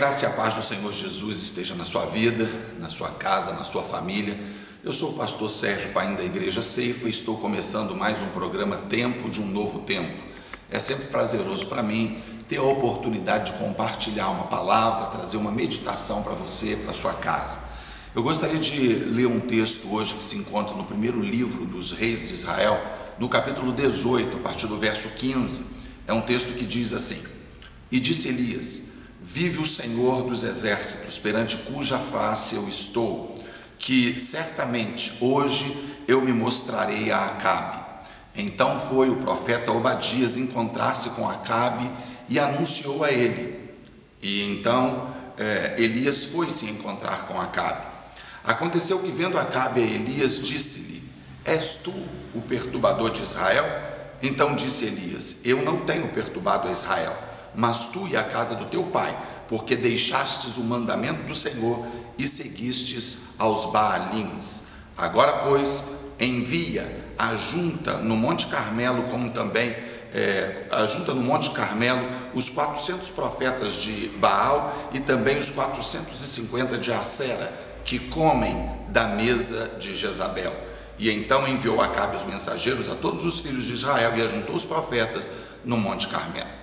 graça e a paz do Senhor Jesus esteja na sua vida, na sua casa, na sua família. Eu sou o pastor Sérgio Paim da Igreja Ceifa e estou começando mais um programa Tempo de um Novo Tempo. É sempre prazeroso para mim ter a oportunidade de compartilhar uma palavra, trazer uma meditação para você, para sua casa. Eu gostaria de ler um texto hoje que se encontra no primeiro livro dos Reis de Israel, no capítulo 18, a partir do verso 15. É um texto que diz assim: E disse Elias: Vive o Senhor dos exércitos, perante cuja face eu estou, que certamente hoje eu me mostrarei a Acabe. Então foi o profeta Obadias encontrar-se com Acabe e anunciou a ele. E então Elias foi se encontrar com Acabe. Aconteceu que, vendo Acabe a Elias, disse-lhe: És tu o perturbador de Israel? Então disse Elias: Eu não tenho perturbado a Israel, mas tu e a casa do teu pai, porque deixastes o mandamento do Senhor e seguistes aos Baalins. Agora, pois, envia a junta no Monte Carmelo, como também ajunta no Monte Carmelo os 400 profetas de Baal e também os 450 de Acera, que comem da mesa de Jezabel. E então enviou Acabe os mensageiros a todos os filhos de Israel e ajuntou os profetas no Monte Carmelo.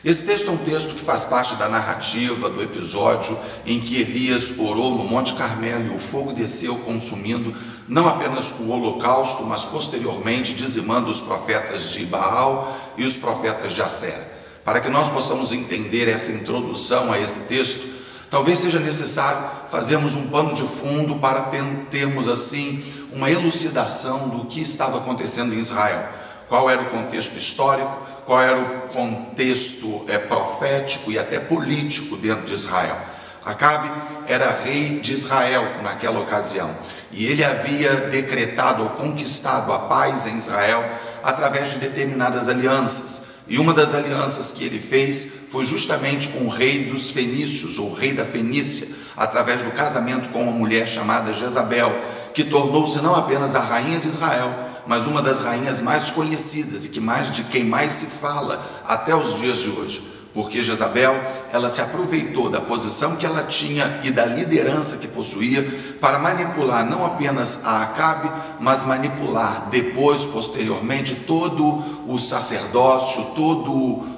Esse texto é um texto que faz parte da narrativa do episódio em que Elias orou no Monte Carmelo e o fogo desceu, consumindo não apenas o holocausto, mas posteriormente dizimando os profetas de Baal e os profetas de Acera. Para que nós possamos entender essa introdução a esse texto, talvez seja necessário fazermos um pano de fundo para termos assim uma elucidação do que estava acontecendo em Israel. Qual era o contexto histórico, qual era o contexto profético e até político dentro de Israel. Acabe era rei de Israel naquela ocasião, e ele havia decretado ou conquistado a paz em Israel através de determinadas alianças. E uma das alianças que ele fez foi justamente com o rei dos fenícios, ou rei da Fenícia, através do casamento com uma mulher chamada Jezabel, que tornou-se não apenas a rainha de Israel, mas uma das rainhas mais conhecidas e de quem mais se fala até os dias de hoje. Porque Jezabel, ela se aproveitou da posição que ela tinha e da liderança que possuía para manipular não apenas a Acabe, mas manipular depois, posteriormente, todo o sacerdócio,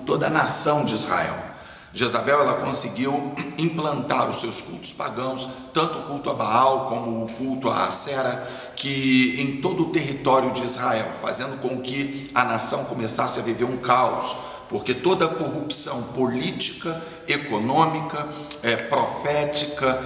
toda a nação de Israel. Jezabel, ela conseguiu implantar os seus cultos pagãos, tanto o culto a Baal como o culto a Acera, que em todo o território de Israel, fazendo com que a nação começasse a viver um caos, porque toda a corrupção política, econômica, profética,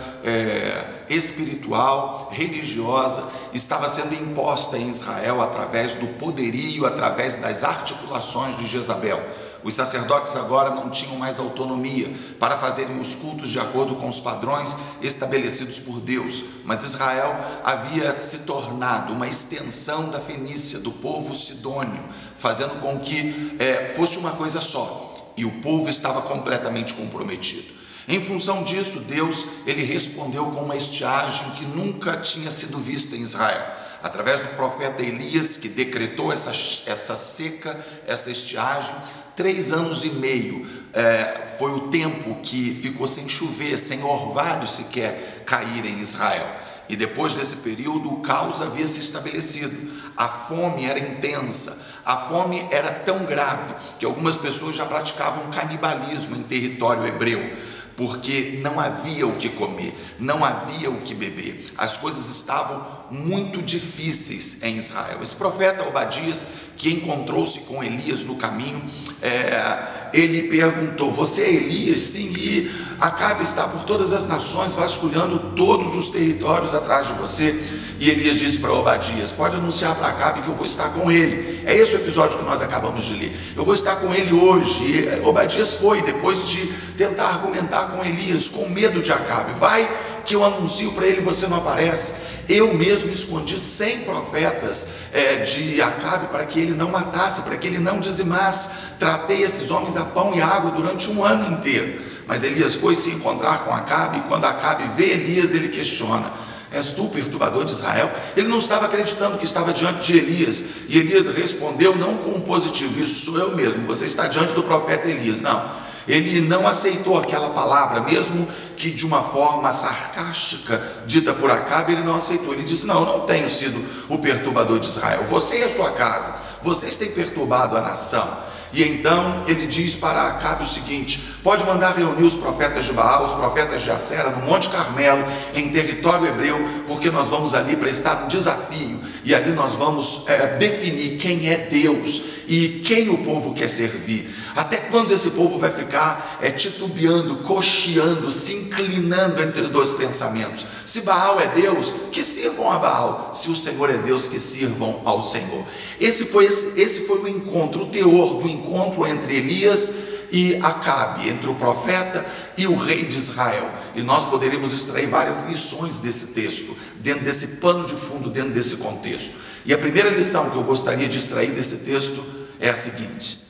espiritual, religiosa, estava sendo imposta em Israel através do poderio, através das articulações de Jezabel. Os sacerdotes agora não tinham mais autonomia para fazerem os cultos de acordo com os padrões estabelecidos por Deus, mas Israel havia se tornado uma extensão da Fenícia, do povo sidônio, fazendo com que fosse uma coisa só, e o povo estava completamente comprometido. Em função disso, Deus ele respondeu com uma estiagem que nunca tinha sido vista em Israel, através do profeta Elias, que decretou essa seca, essa estiagem. 3 anos e meio foi o tempo que ficou sem chover, sem orvalho sequer cair em Israel. E depois desse período, o caos havia se estabelecido. A fome era intensa. A fome era tão grave que algumas pessoas já praticavam canibalismo em território hebreu, porque não havia o que comer, não havia o que beber. As coisas estavam muito difíceis em Israel. Esse profeta Obadias, que encontrou-se com Elias no caminho, ele perguntou: Você é Elias? Sim, e Acabe está por todas as nações, vasculhando todos os territórios atrás de você. E Elias disse para Obadias: Pode anunciar para Acabe que eu vou estar com ele. É esse o episódio que nós acabamos de ler. Eu vou estar com ele hoje. E Obadias foi, depois de tentar argumentar com Elias, com medo de Acabe: Vai que eu anuncio para ele, você não aparece. Eu mesmo escondi 100 profetas de Acabe para que ele não matasse, para que ele não dizimasse. Tratei esses homens a pão e água durante 1 ano inteiro. Mas Elias foi se encontrar com Acabe, e quando Acabe vê Elias, ele questiona: És tu o perturbador de Israel? Ele não estava acreditando que estava diante de Elias. E Elias respondeu não com um positivo: Isso sou eu mesmo, você está diante do profeta Elias. Não, Ele não aceitou aquela palavra, mesmo que de uma forma sarcástica, dita por Acabe, ele não aceitou. Ele disse: não, eu não tenho sido o perturbador de Israel, você e a sua casa, vocês têm perturbado a nação. E então ele diz para Acabe o seguinte: pode mandar reunir os profetas de Baal, os profetas de Acera, no Monte Carmelo, em território hebreu, porque nós vamos ali prestar um desafio, e ali nós vamos definir quem é Deus e quem o povo quer servir. Até quando esse povo vai ficar titubeando, cocheando, se inclinando entre dois pensamentos? Se Baal é Deus, que sirvam a Baal; se o Senhor é Deus, que sirvam ao Senhor. Esse foi o encontro, o teor do encontro entre Elias e Acabe, entre o profeta e o rei de Israel. E nós poderíamos extrair várias lições desse texto, dentro desse pano de fundo, dentro desse contexto. E a primeira lição que eu gostaria de extrair desse texto é a seguinte: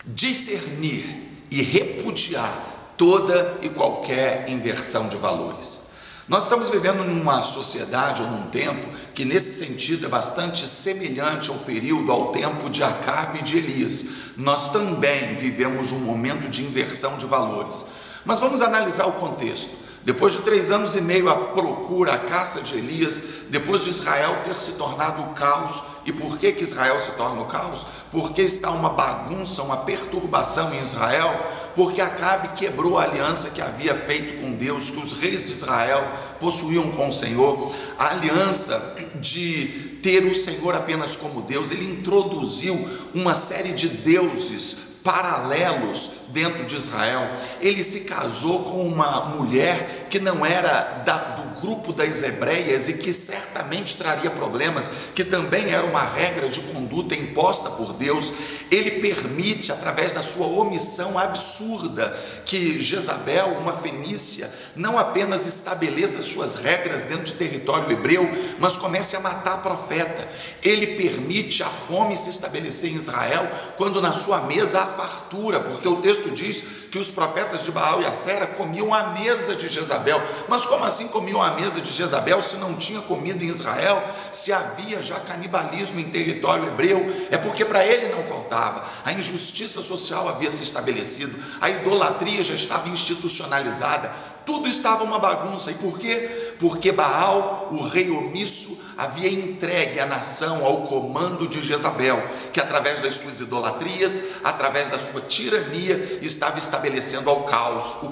discernir e repudiar toda e qualquer inversão de valores. Nós estamos vivendo numa sociedade ou num tempo que nesse sentido é bastante semelhante ao tempo de Acabe e de Elias. Nós também vivemos um momento de inversão de valores. Mas vamos analisar o contexto. Depois de 3 anos e meio a procura, a caça de Elias, depois de Israel ter se tornado o caos. E por que Israel se torna o caos? Porque está uma bagunça, uma perturbação em Israel, porque Acabe quebrou a aliança que havia feito com Deus, que os reis de Israel possuíam com o Senhor, a aliança de ter o Senhor apenas como Deus. Ele introduziu uma série de deuses paralelos dentro de Israel. Ele se casou com uma mulher que não era do grupo das hebreias e que certamente traria problemas, que também era uma regra de conduta imposta por Deus. Ele permite, através da sua omissão absurda, que Jezabel, uma fenícia, não apenas estabeleça suas regras dentro de território hebreu, mas comece a matar profeta. Ele permite a fome se estabelecer em Israel, quando na sua mesa há fartura, porque o texto diz que os profetas de Baal e Acera comiam à mesa de Jezabel. Mas como assim comiam à mesa de Jezabel, se não tinha comida em Israel, se havia já canibalismo em território hebreu? É porque para ele não faltava, a injustiça social havia se estabelecido, a idolatria já estava institucionalizada, tudo estava uma bagunça. E por quê? Porque Baal, o rei omisso, havia entregue a nação ao comando de Jezabel, que através das suas idolatrias, através da sua tirania, estava estabelecendo o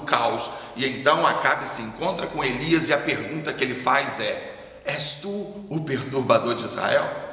caos. E então Acabe se encontra com Elias e a pergunta que ele faz é: és tu o perturbador de Israel?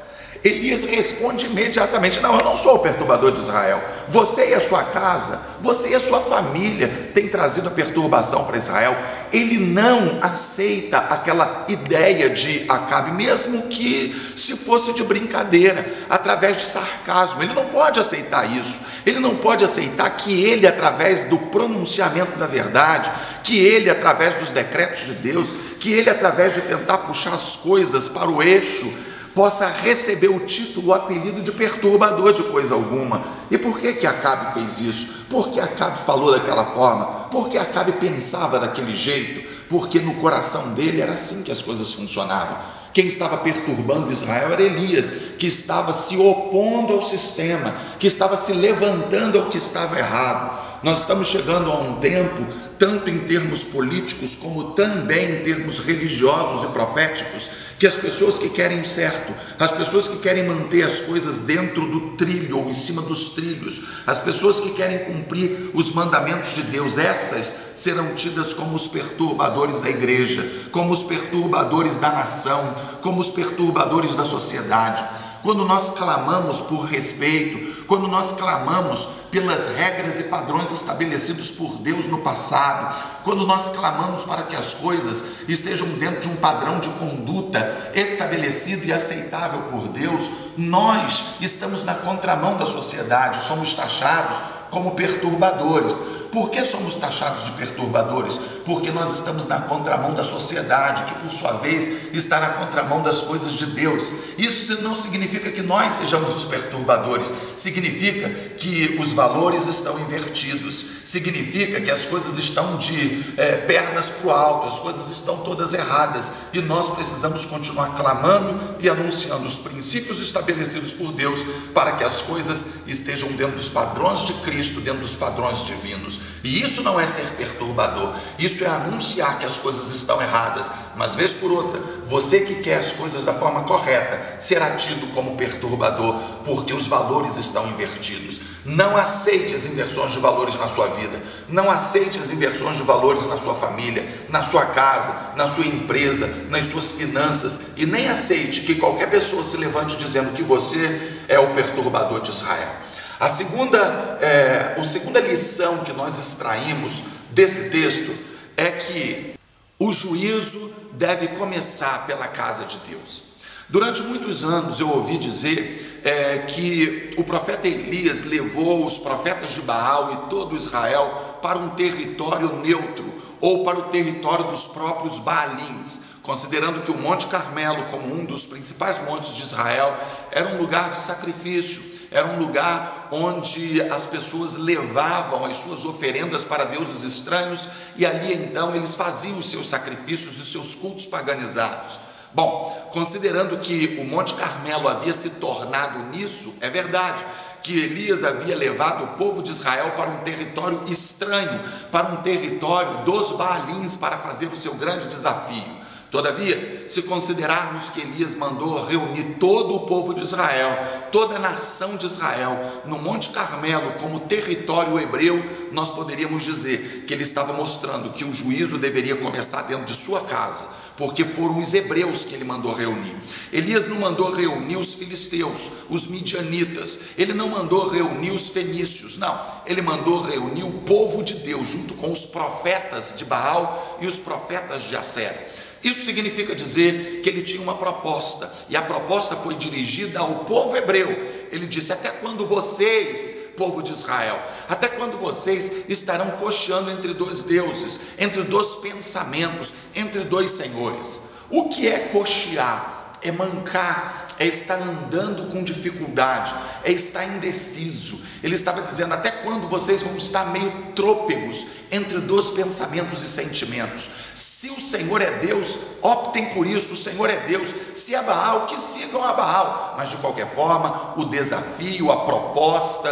Elias responde imediatamente: não, eu não sou o perturbador de Israel. Você e a sua casa, você e a sua família têm trazido a perturbação para Israel. Ele não aceita aquela ideia de Acabe, mesmo que se fosse de brincadeira, através de sarcasmo. Ele não pode aceitar isso. Ele não pode aceitar que ele, através do pronunciamento da verdade, que ele, através dos decretos de Deus, que ele, através de tentar puxar as coisas para o eixo, possa receber o título, o apelido de perturbador de coisa alguma. E por que Acabe fez isso? Por que Acabe falou daquela forma? Por que Acabe pensava daquele jeito? Porque no coração dele era assim que as coisas funcionavam. Quem estava perturbando Israel era Elias, que estava se opondo ao sistema, que estava se levantando ao que estava errado. Nós estamos chegando a um tempo, tanto em termos políticos como também em termos religiosos e proféticos, que as pessoas que querem o certo, as pessoas que querem manter as coisas dentro do trilho ou em cima dos trilhos, as pessoas que querem cumprir os mandamentos de Deus, essas serão tidas como os perturbadores da igreja, como os perturbadores da nação, como os perturbadores da sociedade. Quando nós clamamos por respeito, quando nós clamamos pelas regras e padrões estabelecidos por Deus no passado, quando nós clamamos para que as coisas estejam dentro de um padrão de conduta estabelecido e aceitável por Deus, nós estamos na contramão da sociedade, somos taxados como perturbadores. Por que somos taxados de perturbadores? Porque nós estamos na contramão da sociedade, que por sua vez está na contramão das coisas de Deus. Isso não significa que nós sejamos os perturbadores, significa que os valores estão invertidos, significa que as coisas estão de pernas para o alto, as coisas estão todas erradas, e nós precisamos continuar clamando e anunciando os princípios estabelecidos por Deus, para que as coisas estejam dentro dos padrões de Cristo, dentro dos padrões divinos. E isso não é ser perturbador, isso é anunciar que as coisas estão erradas. Mas vez por outra, você que quer as coisas da forma correta será tido como perturbador, porque os valores estão invertidos. Não aceite as inversões de valores na sua vida, não aceite as inversões de valores na sua família, na sua casa, na sua empresa, nas suas finanças, e nem aceite que qualquer pessoa se levante dizendo que você é o perturbador de Israel. A segunda lição que nós extraímos desse texto é que o juízo deve começar pela casa de Deus. Durante muitos anos eu ouvi dizer que o profeta Elias levou os profetas de Baal e todo Israel para um território neutro, ou para o território dos próprios Baalins, considerando que o Monte Carmelo, como um dos principais montes de Israel, era um lugar de sacrifício, era um lugar onde as pessoas levavam as suas oferendas para deuses estranhos, e ali então eles faziam os seus sacrifícios e os seus cultos paganizados. Bom, considerando que o Monte Carmelo havia se tornado nisso, é verdade que Elias havia levado o povo de Israel para um território estranho, para um território dos Baalins, para fazer o seu grande desafio. Todavia, se considerarmos que Elias mandou reunir todo o povo de Israel, toda a nação de Israel, no Monte Carmelo como território hebreu, nós poderíamos dizer que ele estava mostrando que o juízo deveria começar dentro de sua casa, porque foram os hebreus que ele mandou reunir. Elias não mandou reunir os filisteus, os midianitas, ele não mandou reunir os fenícios, não, ele mandou reunir o povo de Deus, junto com os profetas de Baal e os profetas de Acera. Isso significa dizer que ele tinha uma proposta, e a proposta foi dirigida ao povo hebreu. Ele disse: até quando vocês, povo de Israel, até quando vocês estarão cocheando entre dois deuses, entre dois pensamentos, entre dois senhores? O que é cochear? É mancar, é estar andando com dificuldade, é estar indeciso. Ele estava dizendo: até quando vocês vão estar meio trôpegos entre dois pensamentos e sentimentos? Se o Senhor é Deus, optem por isso, o Senhor é Deus. Se é Baal, que sigam a Baal. Mas de qualquer forma, o desafio, a proposta,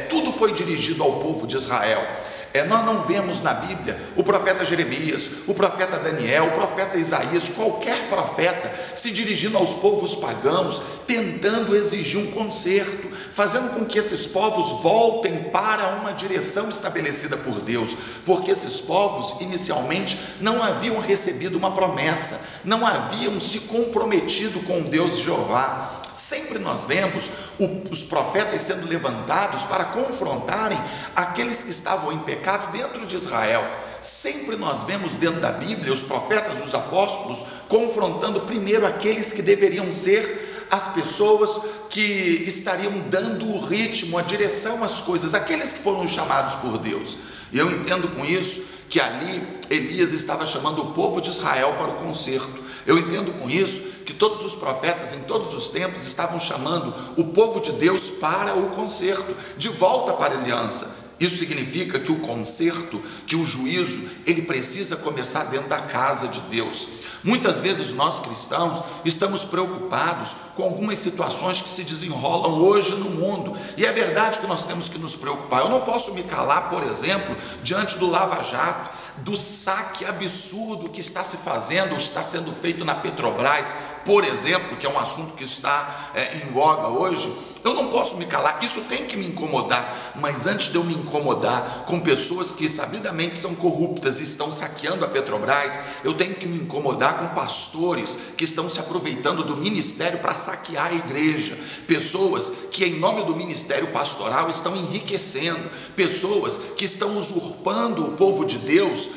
tudo foi dirigido ao povo de Israel. Nós não vemos na Bíblia o profeta Jeremias, o profeta Daniel, o profeta Isaías, qualquer profeta se dirigindo aos povos pagãos, tentando exigir um conserto, fazendo com que esses povos voltem para uma direção estabelecida por Deus, porque esses povos inicialmente não haviam recebido uma promessa, não haviam se comprometido com Deus Jeová. Sempre nós vemos os profetas sendo levantados para confrontarem aqueles que estavam em pecado dentro de Israel. Sempre nós vemos dentro da Bíblia os profetas, os apóstolos, confrontando primeiro aqueles que deveriam ser as pessoas que estariam dando o ritmo, a direção às coisas, aqueles que foram chamados por Deus. E eu entendo com isso que ali Elias estava chamando o povo de Israel para o conserto. Eu entendo com isso que todos os profetas em todos os tempos estavam chamando o povo de Deus para o conserto, de volta para a aliança. Isso significa que o conserto, que o juízo, ele precisa começar dentro da casa de Deus. Muitas vezes nós cristãos estamos preocupados com algumas situações que se desenrolam hoje no mundo, e é verdade que nós temos que nos preocupar. Eu não posso me calar, por exemplo, diante do Lava Jato, do saque absurdo que está se fazendo, está sendo feito na Petrobras, por exemplo, que é um assunto que está em voga hoje. Eu não posso me calar, isso tem que me incomodar, mas antes de eu me incomodar com pessoas que sabidamente são corruptas e estão saqueando a Petrobras, eu tenho que me incomodar com pastores que estão se aproveitando do ministério para saquear a igreja, pessoas que em nome do ministério pastoral estão enriquecendo, pessoas que estão usurpando o povo de Deus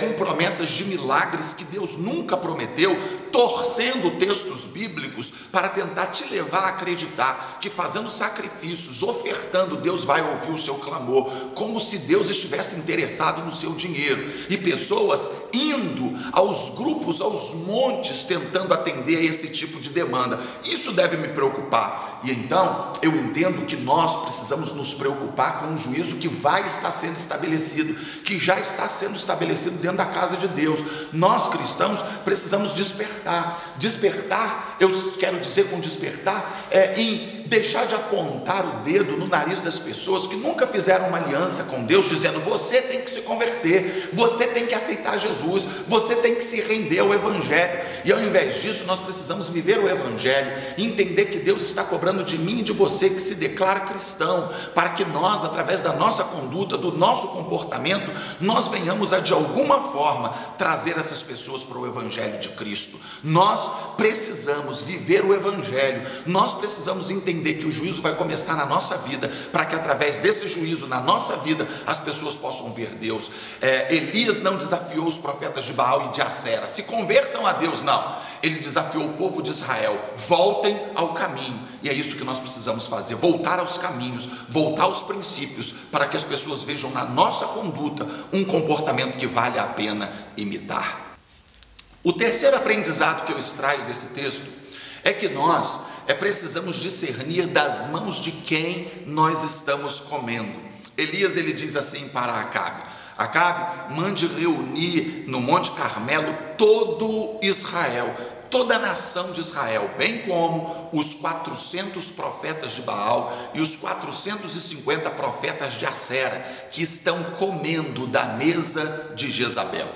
com promessas de milagres que Deus nunca prometeu, torcendo textos bíblicos para tentar te levar a acreditar que fazendo sacrifícios, ofertando, Deus vai ouvir o seu clamor, como se Deus estivesse interessado no seu dinheiro, e pessoas indo aos grupos, aos montes, tentando atender a esse tipo de demanda. Isso deve me preocupar. E então eu entendo que nós precisamos nos preocupar com o juízo que vai estar sendo estabelecido, que já está sendo estabelecido dentro da casa de Deus. Nós cristãos precisamos despertar. Despertar, eu quero dizer com despertar, em deixar de apontar o dedo no nariz das pessoas que nunca fizeram uma aliança com Deus, dizendo: você tem que se converter, você tem que aceitar Jesus, você tem que se render ao Evangelho. E ao invés disso, nós precisamos viver o Evangelho e entender que Deus está cobrando de mim e de você que se declara cristão, para que nós, através da nossa conduta, do nosso comportamento, nós venhamos a de alguma forma trazer essas pessoas para o Evangelho de Cristo. Nós precisamos viver o Evangelho, nós precisamos entender que o juízo vai começar na nossa vida, para que através desse juízo na nossa vida as pessoas possam ver Deus. Elias não desafiou os profetas de Baal e de Acera: se convertam a Deus. Não, ele desafiou o povo de Israel: voltem ao caminho. E é isso que nós precisamos fazer: voltar aos caminhos, voltar aos princípios, para que as pessoas vejam na nossa conduta um comportamento que vale a pena imitar. O terceiro aprendizado que eu extraio desse texto é que nós precisamos discernir das mãos de quem nós estamos comendo. Elias, ele diz assim para Acabe: Acabe, mande reunir no Monte Carmelo todo Israel, toda a nação de Israel, bem como os 400 profetas de Baal e os 450 profetas de Acera, que estão comendo da mesa de Jezabel.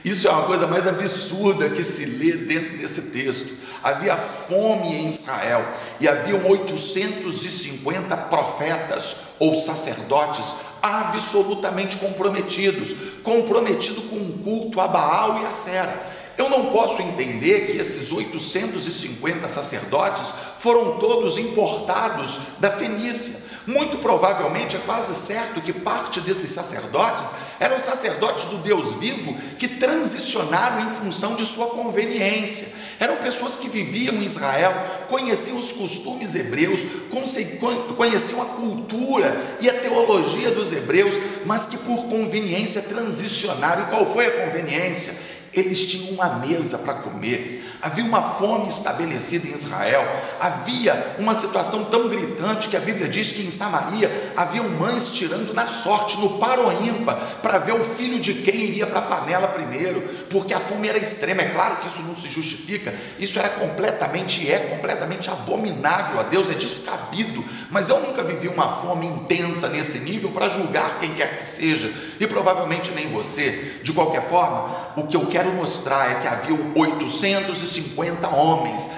Isso é uma coisa mais absurda que se lê dentro desse texto. Havia fome em Israel e haviam 850 profetas ou sacerdotes absolutamente comprometidos com o culto a Baal e a Acera. Eu não posso entender que esses 850 sacerdotes foram todos importados da Fenícia. Muito provavelmente, é quase certo que parte desses sacerdotes eram sacerdotes do Deus vivo que transicionaram em função de sua conveniência. Eram pessoas que viviam em Israel, conheciam os costumes hebreus, conheciam a cultura e a teologia dos hebreus, mas que por conveniência transicionaram. E qual foi a conveniência? Eles tinham uma mesa para comer, havia uma fome estabelecida em Israel, havia uma situação tão gritante que a Bíblia diz que em Samaria haviam mães tirando na sorte, no par ou ímpar, para ver o filho de quem iria para a panela primeiro, porque a fome era extrema. É claro que isso não se justifica, isso era completamente abominável a Deus, é descabido, mas eu nunca vivi uma fome intensa nesse nível para julgar quem quer que seja, e provavelmente nem você. De qualquer forma, o que eu quero mostrar é que havia 850 homens,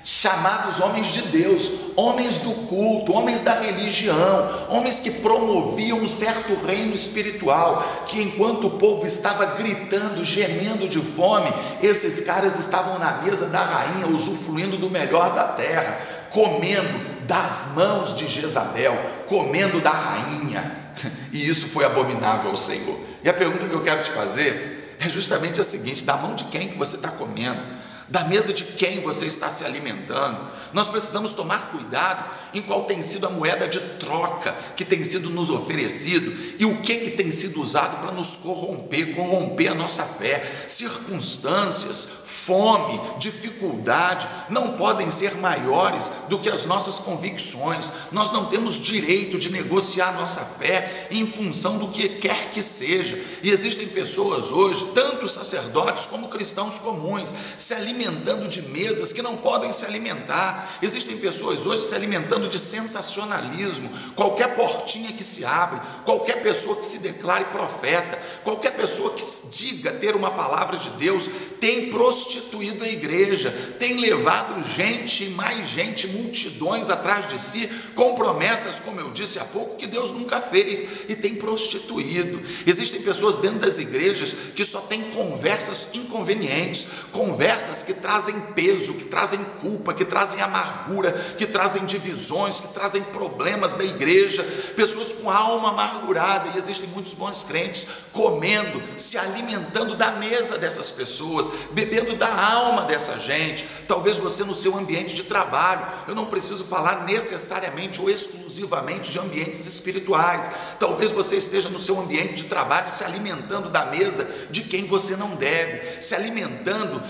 chamados homens de Deus, homens do culto, homens da religião, homens que promoviam um certo reino espiritual, que enquanto o povo estava gritando, gemendo de fome, esses caras estavam na mesa da rainha, usufruindo do melhor da terra, comendo das mãos de Jezabel, comendo da rainha. E isso foi abominável ao Senhor. E a pergunta que eu quero te fazer é justamente a seguinte: da mão de quem que você está comendo? Da mesa de quem você está se alimentando? Nós precisamos tomar cuidado em qual tem sido a moeda de troca que tem sido nos oferecido e o que tem sido usado para nos corromper a nossa fé. Circunstâncias, fome, dificuldade não podem ser maiores do que as nossas convicções. Nós não temos direito de negociar a nossa fé em função do que quer que seja. E existem pessoas hoje, tanto sacerdotes como cristãos comuns, se alimentando de mesas que não podem se alimentar. Existem pessoas hoje se alimentando de sensacionalismo. Qualquer portinha que se abre, qualquer pessoa que se declare profeta, qualquer pessoa que diga ter uma palavra de Deus, tem prostituído a igreja, tem levado gente, mais gente, multidões atrás de si, com promessas, como eu disse há pouco, que Deus nunca fez, e tem prostituído. Existem pessoas dentro das igrejas que só têm conversas inconvenientes, conversas que trazem peso, que trazem culpa, que trazem amargura, que trazem divisões, que trazem problemas da igreja, pessoas com alma amargurada. E existem muitos bons crentes comendo, se alimentando da mesa dessas pessoas, bebendo da alma dessa gente. Talvez você no seu ambiente de trabalho, eu não preciso falar necessariamente ou exclusivamente de ambientes espirituais, talvez você esteja no seu ambiente de trabalho se alimentando da mesa de quem você não deve, se alimentando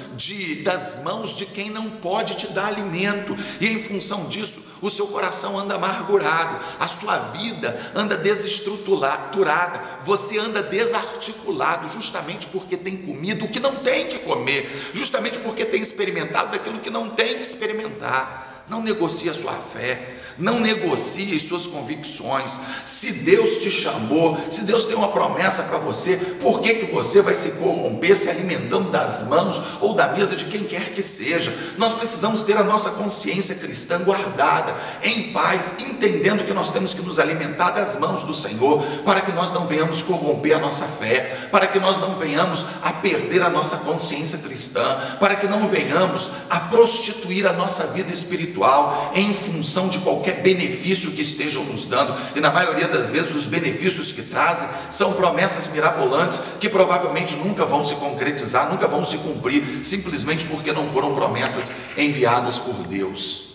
das mãos de quem não pode te dar alimento, e em função disso o seu coração anda amargurado, a sua vida anda desestruturada, você anda desarticulado, justamente porque tem comido o que não tem que comer, justamente porque tem experimentado daquilo que não tem que experimentar. não negocie a sua fé, não negocie as suas convicções. Se Deus te chamou, se Deus tem uma promessa para você, por que você vai se corromper se alimentando das mãos ou da mesa de quem quer que seja? Nós precisamos ter a nossa consciência cristã guardada, em paz, entendendo que nós temos que nos alimentar das mãos do Senhor, para que nós não venhamos corromper a nossa fé, para que nós não venhamos a perder a nossa consciência cristã, para que não venhamos a prostituir a nossa vida espiritual em função de qualquer benefício que estejam nos dando. E na maioria das vezes os benefícios que trazem são promessas mirabolantes que provavelmente nunca vão se concretizar, nunca vão se cumprir, simplesmente porque não foram promessas enviadas por Deus.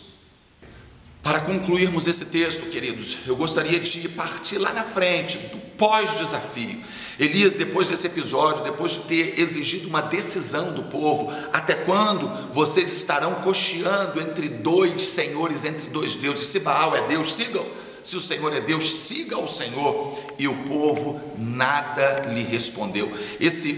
Para concluirmos esse texto, queridos, eu gostaria de partir lá na frente, do pós-desafio. Elias, depois desse episódio, depois de ter exigido uma decisão do povo: até quando vocês estarão cocheando entre dois senhores, entre dois deuses? Se Baal é Deus, sigam. Se o Senhor é Deus, siga o Senhor. E o povo nada lhe respondeu.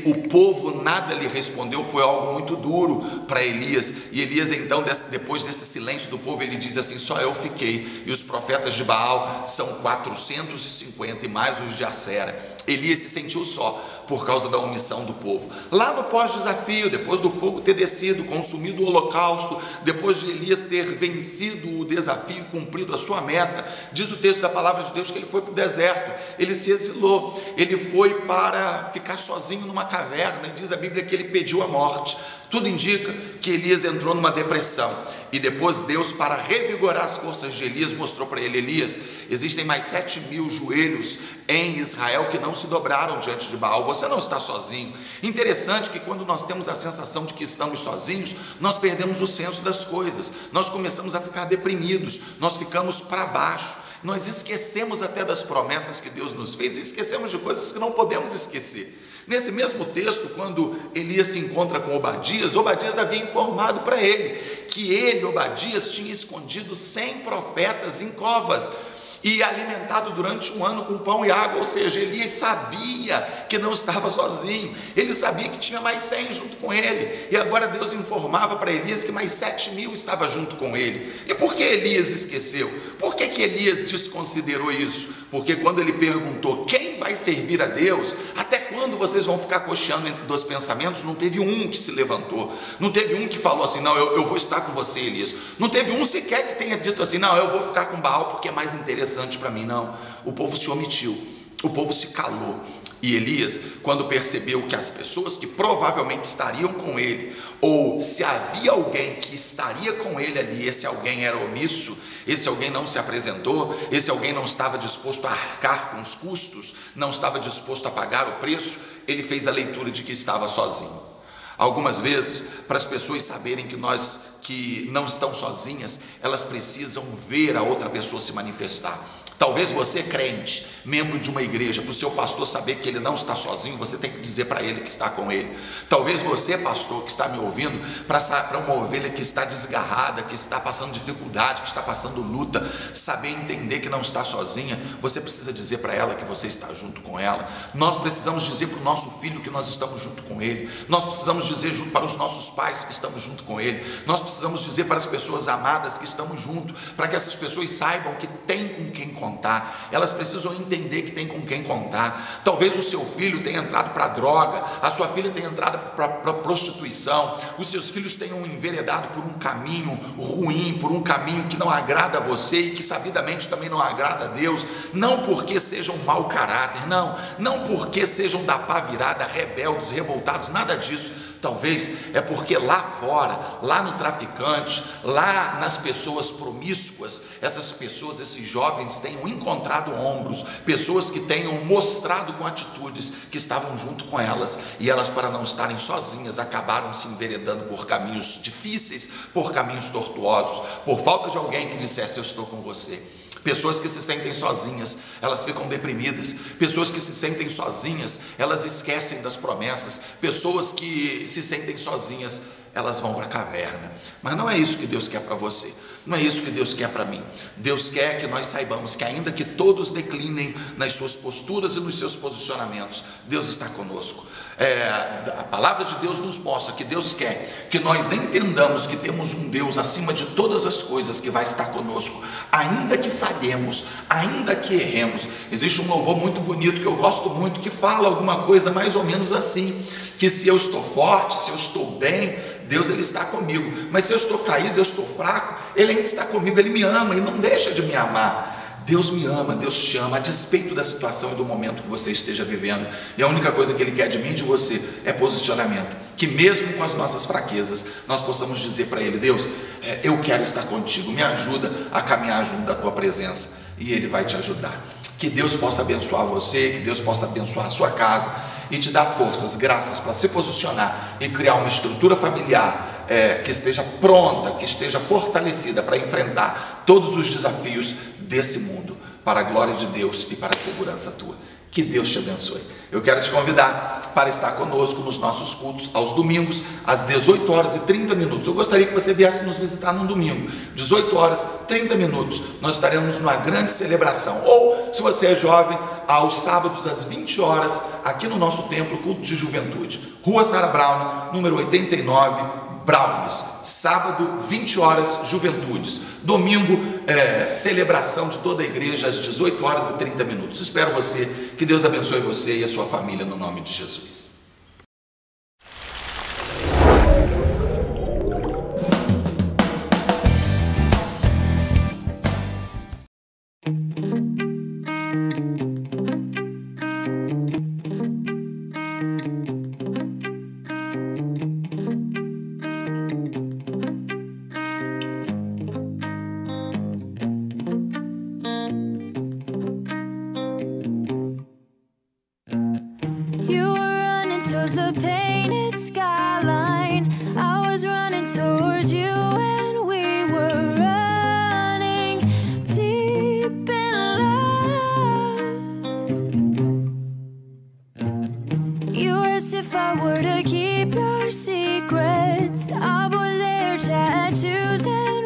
O povo nada lhe respondeu foi algo muito duro para Elias. E Elias, então, depois desse silêncio do povo, ele diz assim: só eu fiquei, e os profetas de Baal são 450, e mais os de Acera. Elias se sentiu só por causa da omissão do povo. Lá no pós-desafio, depois do fogo ter descido, consumido o holocausto, depois de Elias ter vencido o desafio, cumprido a sua meta, diz o texto da palavra de Deus que ele foi para o deserto, ele se exilou, ele foi para ficar sozinho numa caverna, e diz a Bíblia que ele pediu a morte. Tudo indica que Elias entrou numa depressão. E depois Deus, para revigorar as forças de Elias, mostrou para ele: Elias, existem mais 7.000 joelhos em Israel que não se dobraram diante de Baal, você não está sozinho. Interessante que quando nós temos a sensação de que estamos sozinhos, nós perdemos o senso das coisas, nós começamos a ficar deprimidos, nós ficamos para baixo, nós esquecemos até das promessas que Deus nos fez, e esquecemos de coisas que não podemos esquecer. Nesse mesmo texto, quando Elias se encontra com Obadias, Obadias havia informado para ele que ele, Obadias, tinha escondido 100 profetas em covas e alimentado durante um ano com pão e água. Ou seja, Elias sabia que não estava sozinho, ele sabia que tinha mais 100 junto com ele, e agora Deus informava para Elias que mais 7.000 estava junto com ele. E por que Elias esqueceu? Por que Elias desconsiderou isso? Porque quando ele perguntou: quem vai servir a Deus? Até quando vocês vão ficar cocheando entre dois pensamentos? Não teve um que se levantou, não teve um que falou assim: não, eu vou estar com você, Elias. Não teve um sequer que tenha dito assim: não, eu vou ficar com Baal porque é mais interessante para mim. Não, o povo se omitiu, o povo se calou. E Elias, quando percebeu que as pessoas que provavelmente estariam com ele, ou se havia alguém que estaria com ele ali, esse alguém era omisso, esse alguém não se apresentou, esse alguém não estava disposto a arcar com os custos, não estava disposto a pagar o preço, ele fez a leitura de que estava sozinho. Algumas vezes, para as pessoas saberem que não estão sozinhas, elas precisam ver a outra pessoa se manifestar. Talvez você, crente, membro de uma igreja, para o seu pastor saber que ele não está sozinho, você tem que dizer para ele que está com ele. Talvez você, pastor, que está me ouvindo, para uma ovelha que está desgarrada, que está passando dificuldade, que está passando luta, saber entender que não está sozinha, você precisa dizer para ela que você está junto com ela. Nós precisamos dizer para o nosso filho que nós estamos junto com ele. Nós precisamos dizer para os nossos pais que estamos junto com ele. Nós precisamos dizer para as pessoas amadas que estamos junto, para que essas pessoas saibam que tem com quem contar. Elas precisam entender que tem com quem contar. Talvez o seu filho tenha entrado para a droga, a sua filha tenha entrado para a prostituição, os seus filhos tenham enveredado por um caminho ruim, por um caminho que não agrada a você e que sabidamente também não agrada a Deus. Não porque sejam mau caráter, não porque sejam da pá virada, rebeldes, revoltados, nada disso. Talvez é porque lá fora, lá no traficante, lá nas pessoas promíscuas, essas pessoas, esses jovens tenham encontrado ombros, pessoas que tenham mostrado com atitudes que estavam junto com elas, e elas, para não estarem sozinhas, acabaram se enveredando por caminhos difíceis, por caminhos tortuosos, por falta de alguém que dissesse: eu estou com você. Pessoas que se sentem sozinhas, elas ficam deprimidas. Pessoas que se sentem sozinhas, elas esquecem das promessas. Pessoas que se sentem sozinhas, elas vão para a caverna. Mas não é isso que Deus quer para você. Não é isso que Deus quer para mim. Deus quer que nós saibamos que ainda que todos declinem nas suas posturas e nos seus posicionamentos, Deus está conosco. A palavra de Deus nos mostra que Deus quer que nós entendamos que temos um Deus acima de todas as coisas que vai estar conosco, ainda que falhemos, ainda que erremos. Existe um louvor muito bonito que eu gosto muito, que fala alguma coisa mais ou menos assim, que se eu estou forte, se eu estou bem, Deus ele está comigo, mas se eu estou caído, eu estou fraco, Ele ainda está comigo, Ele me ama e não deixa de me amar. Deus me ama, Deus te ama, a despeito da situação e do momento que você esteja vivendo, e a única coisa que Ele quer de mim e de você é posicionamento, que mesmo com as nossas fraquezas, nós possamos dizer para Ele: Deus, eu quero estar contigo, me ajuda a caminhar junto da Tua presença, e Ele vai te ajudar. Que Deus possa abençoar você, que Deus possa abençoar a sua casa, e te dar forças, graças para se posicionar e criar uma estrutura familiar que esteja pronta, que esteja fortalecida para enfrentar todos os desafios desse mundo, para a glória de Deus e para a segurança tua. Que Deus te abençoe. Eu quero te convidar para estar conosco nos nossos cultos aos domingos, às 18h30. Eu gostaria que você viesse nos visitar num domingo, 18h30. Nós estaremos numa grande celebração. Ou, se você é jovem, aos sábados às 20h, aqui no nosso templo, culto de juventude, Rua Sarah Brown, número 89, Browns. Sábado, 20h, juventudes. Domingo, celebração de toda a igreja às 18h30. Espero você, que Deus abençoe você e a sua família no nome de Jesus. Towards a painted skyline, I was running towards you, and we were running deep in love. You asked if I were to keep your secrets. I bore their tattoos and